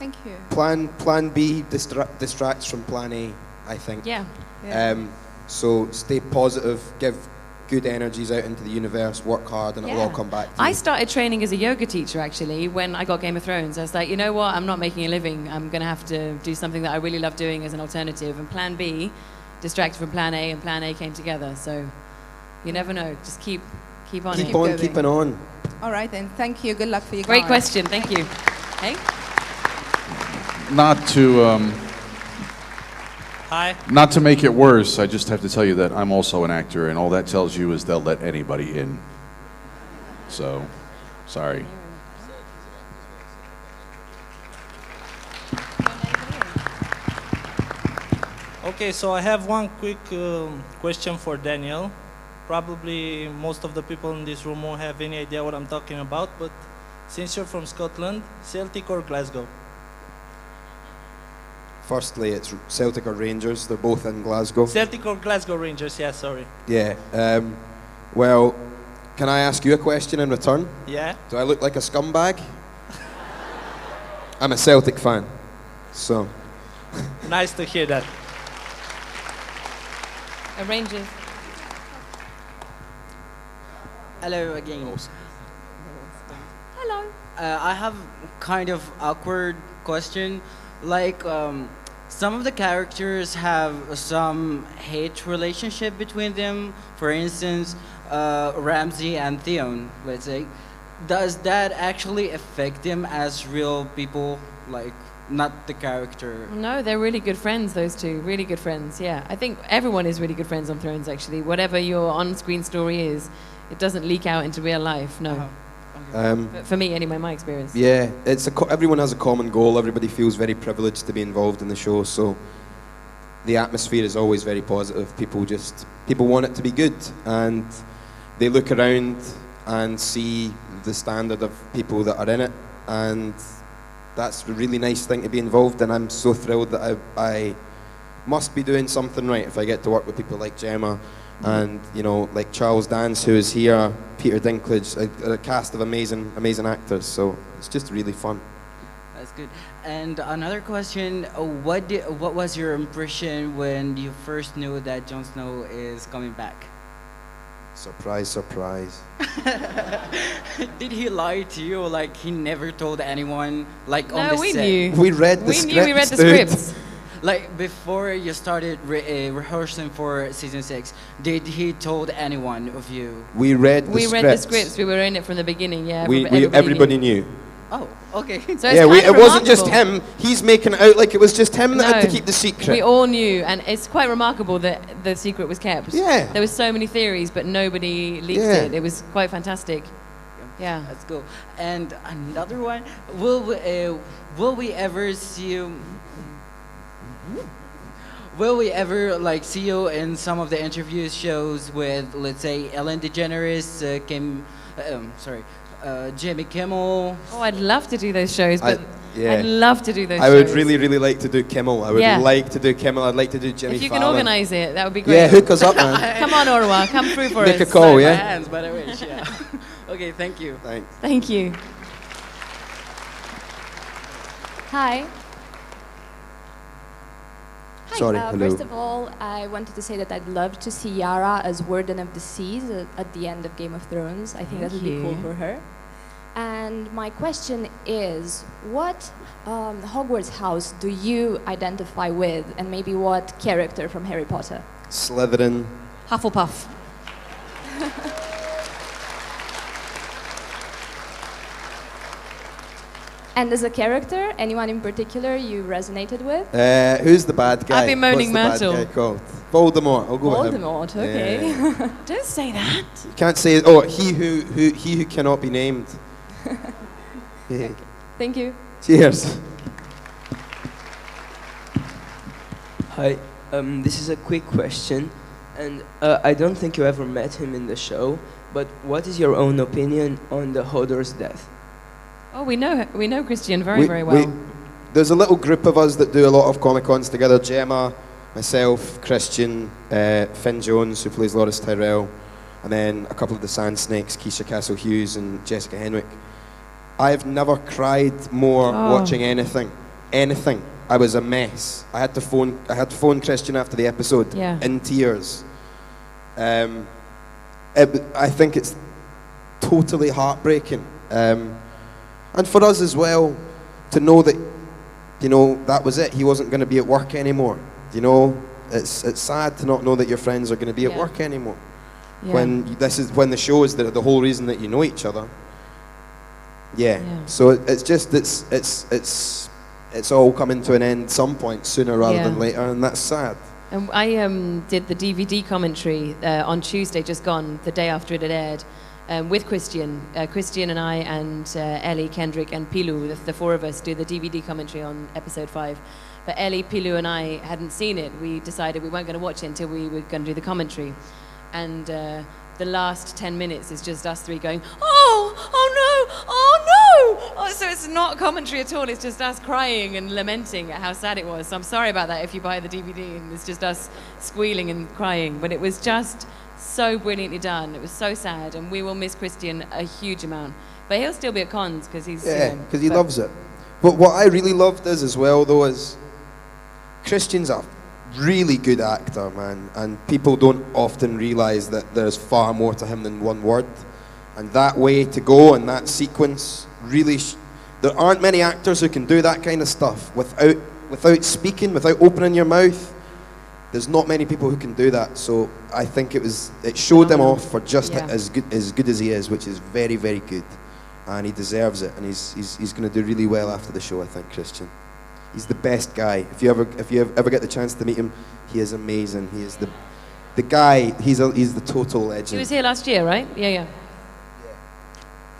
Speaker 22: Thank you.
Speaker 2: Plan B distracts from plan A, I think.
Speaker 3: Yeah.
Speaker 2: So stay positive. Give good energies out into the universe, work hard, and it'll all come back to you.
Speaker 3: I started training as a yoga teacher, actually, when I got Game of Thrones. I was like, you know what, I'm not making a living. I'm going to have to do something that I really love doing as an alternative. And plan B distracted from plan A, and plan A came together. So you never know. Just keep on it.
Speaker 2: Keep on keeping on.
Speaker 22: All right, then. Thank you. Good luck for your
Speaker 3: Great question. Thank you. Hey?
Speaker 1: Not to make it worse, I just have to tell you that I'm also an actor, and all that tells you is they'll let anybody in. So, sorry.
Speaker 4: Okay, so I have one quick question for Daniel. Probably most of the people in this room won't have any idea what I'm talking about, but since you're from Scotland, Celtic or Glasgow?
Speaker 2: Firstly, it's Celtic or Rangers. They're both in Glasgow.
Speaker 4: Celtic or Glasgow Rangers, yeah, sorry.
Speaker 2: Yeah. Well, can I ask you a question in return?
Speaker 4: Yeah.
Speaker 2: Do I look like a scumbag? I'm a Celtic fan, so.
Speaker 4: Nice to hear that.
Speaker 3: Rangers.
Speaker 7: Hello again.
Speaker 3: Hello.
Speaker 7: I have kind of awkward question. Some of the characters have some hate relationship between them. For instance, Ramsey and Theon, let's say. Does that actually affect them as real people, not the character?
Speaker 3: No, they're really good friends, those two. Really good friends, yeah. I think everyone is really good friends on Thrones, actually. Whatever your on-screen story is, it doesn't leak out into real life, no. But for me, anyway, my experience.
Speaker 2: Yeah, everyone has a common goal. Everybody feels very privileged to be involved in the show, so the atmosphere is always very positive. People want it to be good, and they look around and see the standard of people that are in it, and that's a really nice thing to be involved in. I'm so thrilled that I must be doing something right if I get to work with people like Gemma and like Charles Dance, who is here, Peter Dinklage, a cast of amazing actors. So it's just really fun.
Speaker 7: That's good. And another question: what was your impression when you first knew that Jon Snow is coming back?
Speaker 2: Surprise, surprise.
Speaker 7: Did he lie to you? He never told anyone? On the
Speaker 3: No, we
Speaker 7: set?
Speaker 3: knew.
Speaker 2: We read the scripts.
Speaker 3: We read the scripts.
Speaker 7: Before you started rehearsing for season 6, did he told anyone of you?
Speaker 2: We read the
Speaker 3: scripts. We were in it from the beginning, yeah.
Speaker 2: Everybody knew.
Speaker 7: Oh, okay.
Speaker 3: So
Speaker 2: it wasn't just him. He's making it out like it was just him that had to keep the secret.
Speaker 3: We all knew, and it's quite remarkable that the secret was kept.
Speaker 2: Yeah.
Speaker 3: There were so many theories, but nobody leaked it. It was quite fantastic. Yeah.
Speaker 7: That's cool. And another one, will we ever see you? Will we ever see you in some of the interview shows with, let's say, Ellen DeGeneres, Jimmy Kimmel?
Speaker 3: Oh, I'd love to do those shows, but I'd love to do those shows.
Speaker 2: I would really, really like to do Kimmel. I would like to do Kimmel. I'd like to do Jimmy Fallon.
Speaker 3: If you can organise it, that would be great.
Speaker 2: Yeah, hook us up, man.
Speaker 3: Come on, Orwa, come through for us.
Speaker 2: Make a call, yeah?
Speaker 7: My hands, but I wish, yeah. Okay, thank you.
Speaker 2: Thanks.
Speaker 3: Thank you.
Speaker 6: Hi.
Speaker 2: Sorry, hello.
Speaker 6: First of all, I wanted to say that I'd love to see Yara as Warden of the Seas at the end of Game of Thrones. I think that would be cool for her. And my question is, what Hogwarts house do you identify with, and maybe what character from Harry Potter?
Speaker 2: Slytherin.
Speaker 3: Hufflepuff.
Speaker 6: And as a character, anyone in particular you resonated with?
Speaker 2: Who's the bad guy?
Speaker 3: I've been moaning
Speaker 2: What's the
Speaker 3: Myrtle.
Speaker 2: bad guy called? Voldemort. I'll go with him.
Speaker 6: Voldemort, okay.
Speaker 2: Yeah.
Speaker 3: Don't say that.
Speaker 2: You can't say, oh, he who cannot be named. Yeah.
Speaker 6: Thank you.
Speaker 2: Cheers.
Speaker 8: Hi, this is a quick question, and I don't think you ever met him in the show, but what is your own opinion on the Hodor's death?
Speaker 3: Oh, we know Christian very well.
Speaker 2: There's a little group of us that do a lot of Comic-Cons together. Gemma, myself, Christian, Finn Jones, who plays Loris Tyrell, and then a couple of the Sand Snakes, Keisha Castle-Hughes and Jessica Henwick. I've never cried more watching anything. I was a mess. I had to phone Christian after the episode in tears. I think it's totally heartbreaking. And for us as well, to know that, you know, that was it. He wasn't going to be at work anymore. You know, it's sad to not know that your friends are going to be at work anymore.
Speaker 3: Yeah.
Speaker 2: When the show is the whole reason that you know each other. Yeah. So it's all coming to an end some point sooner rather than later, and that's sad.
Speaker 3: And I did the DVD commentary on Tuesday, just gone, the day after it had aired, with Christian. Christian and I and Ellie, Kendrick and Pilu, the four of us, do the DVD commentary on episode 5. But Ellie, Pilu and I hadn't seen it. We decided we weren't going to watch it until we were going to do the commentary. And the last 10 minutes is just us three going, oh, so it's not commentary at all. It's just us crying and lamenting at how sad it was. So I'm sorry about that if you buy the DVD and it's just us squealing and crying. But it was just so brilliantly done. It was so sad, and we will miss Christian a huge amount. But he'll still be at cons because he's
Speaker 2: because he loves it. But what I really loved as well though is Christian's a really good actor, man, and people don't often realise that there's far more to him than one word. And that way to go and that sequence really, there aren't many actors who can do that kind of stuff without speaking, without opening your mouth. There's not many people who can do that. So I think it showed him off for just as good as he is, which is very, very good, and he deserves it. And he's going to do really well after the show, I think, Christian. He's the best guy. If you ever get the chance to meet him, he is amazing. He is the guy. He's the total legend.
Speaker 3: He was here last year, right? Yeah.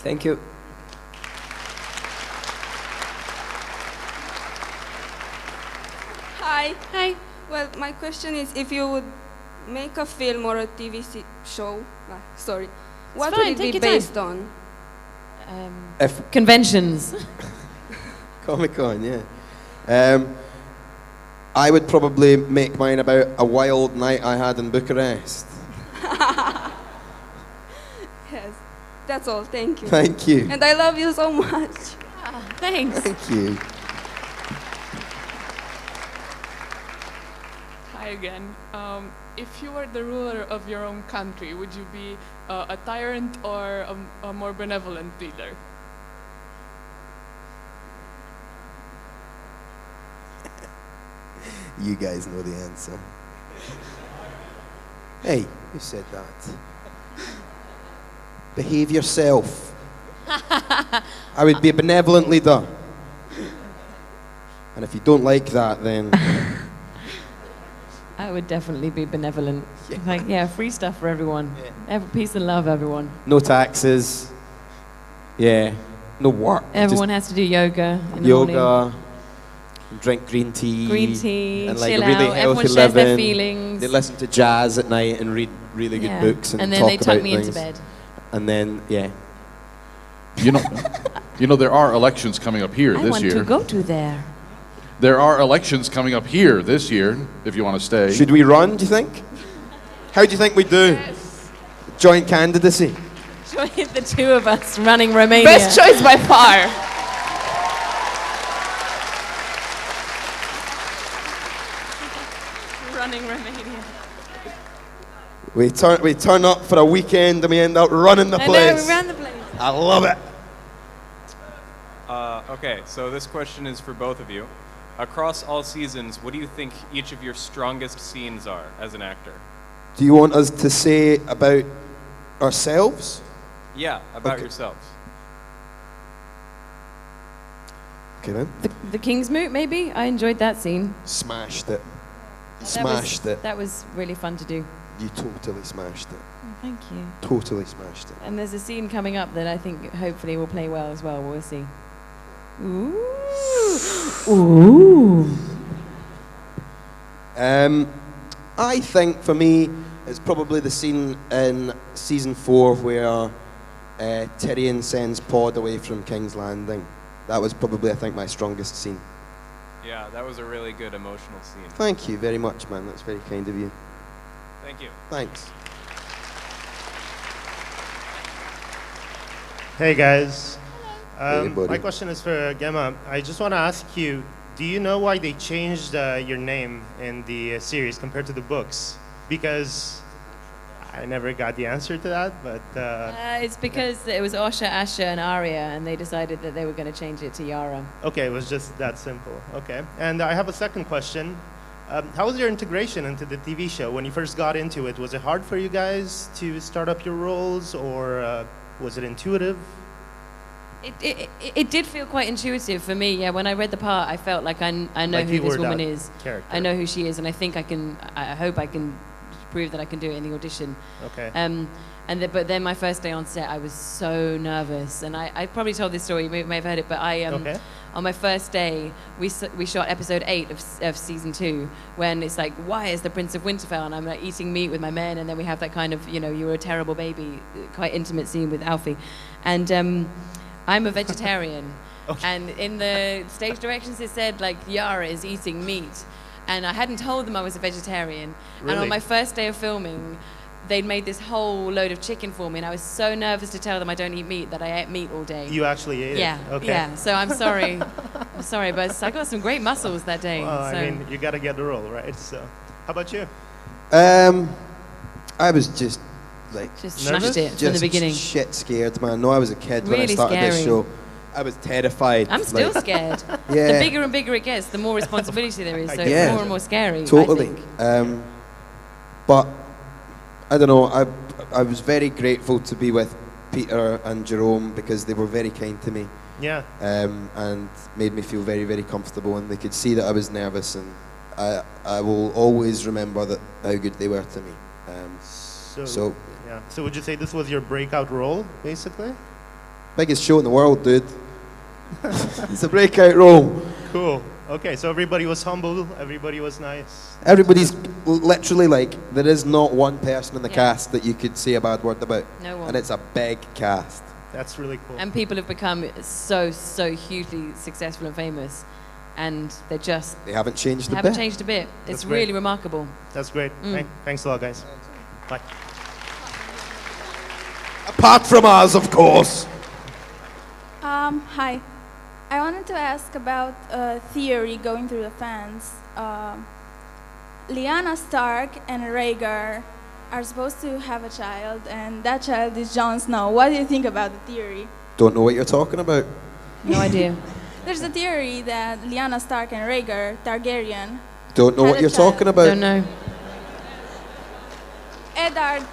Speaker 8: Thank you.
Speaker 12: Hi. Well, my question is, if you would make a film or a TV show, what would it be based on?
Speaker 3: Conventions.
Speaker 2: Comic-Con, yeah. I would probably make mine about a wild night I had in Bucharest.
Speaker 12: Yes, that's all. Thank you.
Speaker 2: Thank you.
Speaker 12: And I love you so much.
Speaker 3: Thanks.
Speaker 2: Thank you.
Speaker 11: Hi again. If you were the ruler of your own country, would you be a tyrant or a more benevolent leader?
Speaker 2: You guys know the answer. Hey, who said that? Behave yourself. I would be a benevolent leader. And if you don't like that, then...
Speaker 3: I would definitely be benevolent. Free stuff for everyone. Peace and love, everyone.
Speaker 2: No taxes. Yeah. No work.
Speaker 3: Everyone has to do yoga in the morning.
Speaker 2: Drink green tea. And
Speaker 3: chill
Speaker 2: really
Speaker 3: out.
Speaker 2: healthy
Speaker 3: Everyone shares
Speaker 2: living.
Speaker 3: their feelings.
Speaker 2: They listen to jazz at night and read really good books and
Speaker 3: then
Speaker 2: talk
Speaker 3: they tuck
Speaker 2: about
Speaker 3: me
Speaker 2: things.
Speaker 3: into bed.
Speaker 2: And then,
Speaker 1: You know, there are elections coming up here this year.
Speaker 3: I want to go to there.
Speaker 1: There are elections coming up here this year, if you want to stay.
Speaker 2: Should we run, do you think? How do you think we do?
Speaker 3: Yes.
Speaker 2: Joint candidacy.
Speaker 3: Join the two of us running Romania.
Speaker 11: Best choice by far.
Speaker 3: Running Romania.
Speaker 2: We turn up for a weekend and we end up running the place.
Speaker 3: I know, we ran the place.
Speaker 2: I love it.
Speaker 10: Okay, so this question is for both of you. Across all seasons, what do you think each of your strongest scenes are as an actor?
Speaker 2: Do you want us to say about ourselves?
Speaker 10: Yeah, about yourselves.
Speaker 2: Okay then.
Speaker 3: The King's Moot, maybe? I enjoyed that scene.
Speaker 2: Smashed it. You smashed it.
Speaker 3: That was really fun to do.
Speaker 2: You totally smashed it.
Speaker 3: Oh, thank you.
Speaker 2: Totally smashed it.
Speaker 3: And there's a scene coming up that I think hopefully will play well as well. We'll see. Ooh. Ooh.
Speaker 2: I think for me, it's probably the scene in season 4 where Tyrion sends Pod away from King's Landing. That was probably, I think, my strongest scene.
Speaker 10: Yeah, that was a really good emotional scene.
Speaker 2: Thank you very much, man. That's very kind of you.
Speaker 10: Thank you.
Speaker 2: Thanks.
Speaker 5: Hey guys.
Speaker 2: Hey, buddy.
Speaker 5: My question is for Gemma. I just want to ask you, do you know why they changed your name in the series compared to the books? Because I never got the answer to that, but...
Speaker 3: it's because it was Osha, Asha, and Arya, and they decided that they were going to change it to Yara.
Speaker 5: Okay, it was just that simple. Okay. And I have a second question. How was your integration into the TV show? When you first got into it, was it hard for you guys to start up your roles, or was it intuitive?
Speaker 3: It did feel quite intuitive for me. Yeah, when I read the part, I felt like I know
Speaker 5: Like
Speaker 3: who
Speaker 5: you
Speaker 3: this
Speaker 5: were
Speaker 3: woman
Speaker 5: that
Speaker 3: is.
Speaker 5: character.
Speaker 3: I know who she is, and I think I hope I can prove that I can do it in the audition.
Speaker 5: Okay.
Speaker 3: But then my first day on set, I was so nervous, and I probably told this story. You may have heard it, but
Speaker 5: Okay.
Speaker 3: on my first day, we shot episode 8 of season 2, when it's like, why is the Prince of Winterfell? And I'm like eating meat with my men, and then we have that kind of, you were a terrible baby, quite intimate scene with Alfie, and I'm a vegetarian, and in the stage directions it said like Yara is eating meat, and I hadn't told them I was a vegetarian. And
Speaker 5: Really?
Speaker 3: on my first day of filming, they'd made this whole load of chicken for me, and I was so nervous to tell them I don't eat meat that I ate meat all day.
Speaker 5: You actually ate
Speaker 3: Yeah,
Speaker 5: it? Okay.
Speaker 3: yeah. So I'm sorry, but I got some great muscles that day.
Speaker 5: Well,
Speaker 3: so.
Speaker 5: I mean, you got to get the role, right? So, how about you?
Speaker 2: I was just like
Speaker 3: Just smashed it from the beginning.
Speaker 2: Shit scared, man. No, I was a kid when I
Speaker 3: Really
Speaker 2: started this
Speaker 3: scary.
Speaker 2: show. I was terrified.
Speaker 3: I'm still
Speaker 2: like-
Speaker 3: scared.
Speaker 2: Yeah.
Speaker 3: The bigger and bigger it gets, the more responsibility there is. So
Speaker 2: Yeah.
Speaker 3: it's more and more scary.
Speaker 2: Totally.
Speaker 3: I think.
Speaker 2: But I don't know. I was very grateful to be with Peter and Jerome because they were very kind to me.
Speaker 5: Yeah.
Speaker 2: And made me feel very, very comfortable, and they could see that I was nervous, and I will always remember that how good they were to me. So
Speaker 5: yeah. So would you say this was your breakout role, basically?
Speaker 2: biggest show in the world, dude. It's a breakout role.
Speaker 5: Cool. Okay, so everybody was humble, everybody was nice.
Speaker 2: Everybody's literally like, there is not one person in the cast that you could say a bad word about.
Speaker 3: No one.
Speaker 2: And it's a big cast.
Speaker 5: That's really cool.
Speaker 3: And people have become so hugely successful and famous, and they
Speaker 2: haven't changed a
Speaker 3: haven't
Speaker 2: bit.
Speaker 3: changed a bit.
Speaker 5: That's
Speaker 3: It's
Speaker 5: great.
Speaker 3: really remarkable.
Speaker 5: That's great.
Speaker 3: Mm.
Speaker 5: Thanks a lot, guys. Bye.
Speaker 2: Apart from us, of course.
Speaker 9: Hi. I wanted to ask about a theory going through the fans. Lyanna Stark and Rhaegar are supposed to have a child, and that child is Jon Snow. What do you think about the theory?
Speaker 2: Don't know what you're talking about.
Speaker 3: No idea.
Speaker 9: There's a theory that Lyanna Stark and Rhaegar Targaryen
Speaker 2: Don't know
Speaker 9: had
Speaker 2: what
Speaker 9: a
Speaker 2: you're
Speaker 9: child.
Speaker 2: talking about.
Speaker 3: Don't know.
Speaker 9: Eddard.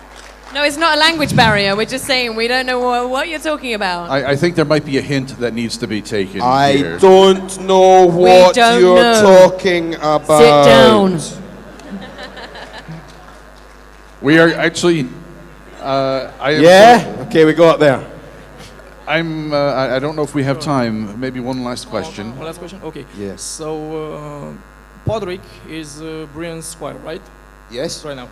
Speaker 3: No, it's not a language barrier. We're just saying we don't know what you're talking about.
Speaker 1: I think there might be a hint that needs to be taken
Speaker 2: I
Speaker 1: here.
Speaker 2: don't know what
Speaker 3: don't
Speaker 2: you're
Speaker 3: know.
Speaker 2: talking about.
Speaker 3: Sit down.
Speaker 1: We are actually. I am
Speaker 2: Yeah? Okay, we got there.
Speaker 1: I don't know if we have time. Maybe one last question.
Speaker 23: One last question? Okay.
Speaker 2: Yes.
Speaker 23: So, Podrick is Brienne's squire, right?
Speaker 2: Yes.
Speaker 23: Right now.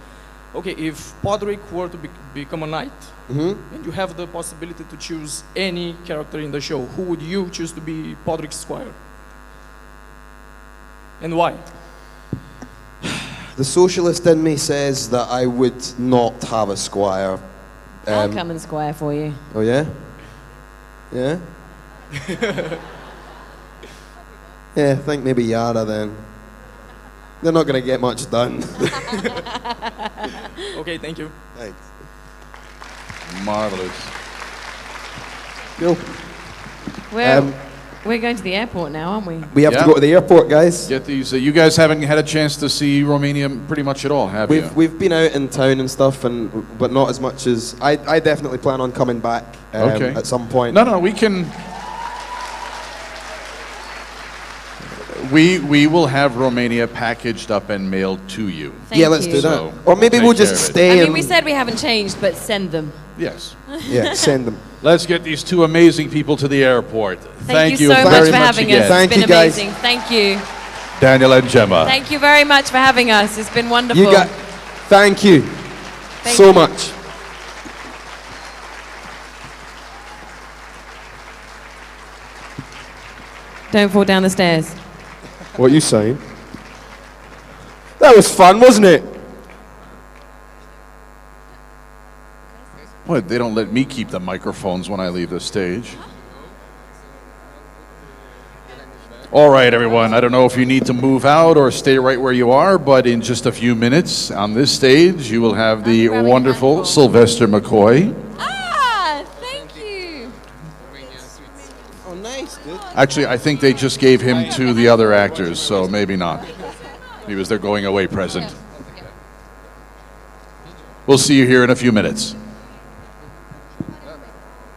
Speaker 23: Okay, if Podrick were to become a knight,
Speaker 2: Mhm.
Speaker 23: and you have the possibility to choose any character in the show, who would you choose to be Podrick's squire? And why?
Speaker 2: The socialist in me says that I would not have a squire.
Speaker 3: I'll come and squire for you.
Speaker 2: Oh yeah? Yeah? Yeah, I think maybe Yara then. They're not going to get much done.
Speaker 23: Okay, thank you.
Speaker 2: Thanks.
Speaker 1: Marvelous.
Speaker 2: Cool.
Speaker 3: We're going to the airport now, aren't we?
Speaker 2: We have to go to the airport, guys.
Speaker 1: Get these. You guys haven't had a chance to see Romania pretty much at all, have you?
Speaker 2: We've been out in town and stuff, but not as much as I definitely plan on coming back
Speaker 1: Okay.
Speaker 2: at some point.
Speaker 1: No, we can. we will have Romania packaged up and mailed to you.
Speaker 3: Thank
Speaker 2: yeah, let's
Speaker 3: you.
Speaker 2: do that.
Speaker 1: So
Speaker 2: Or maybe
Speaker 1: take
Speaker 2: we'll
Speaker 1: care
Speaker 2: just
Speaker 1: of it.
Speaker 2: stay
Speaker 3: I mean,
Speaker 2: and
Speaker 3: we said we haven't changed, but send them.
Speaker 1: Yes.
Speaker 2: yeah, send them.
Speaker 1: Let's get these two amazing people to the airport.
Speaker 3: Thank you so
Speaker 1: very
Speaker 3: much for having
Speaker 1: again.
Speaker 3: us.
Speaker 2: Thank
Speaker 3: It's
Speaker 2: you,
Speaker 3: been
Speaker 2: guys.
Speaker 3: amazing. Thank you.
Speaker 1: Daniel and Gemma.
Speaker 3: Thank you very much for having us. It's been wonderful.
Speaker 2: You got. Thank you
Speaker 3: Thank
Speaker 2: so
Speaker 3: you.
Speaker 2: much.
Speaker 3: Don't fall down the stairs.
Speaker 2: What are you saying? That was fun, wasn't it?
Speaker 1: What? They don't let me keep the microphones when I leave the stage. All right, everyone. I don't know if you need to move out or stay right where you are, but in just a few minutes on this stage, you will have the wonderful Sylvester McCoy.
Speaker 3: Ah, thank you.
Speaker 2: Oh, nice, dude.
Speaker 1: Actually, I think they just gave him to the other actors, so maybe not. He was their going away present. We'll see you here in a few minutes.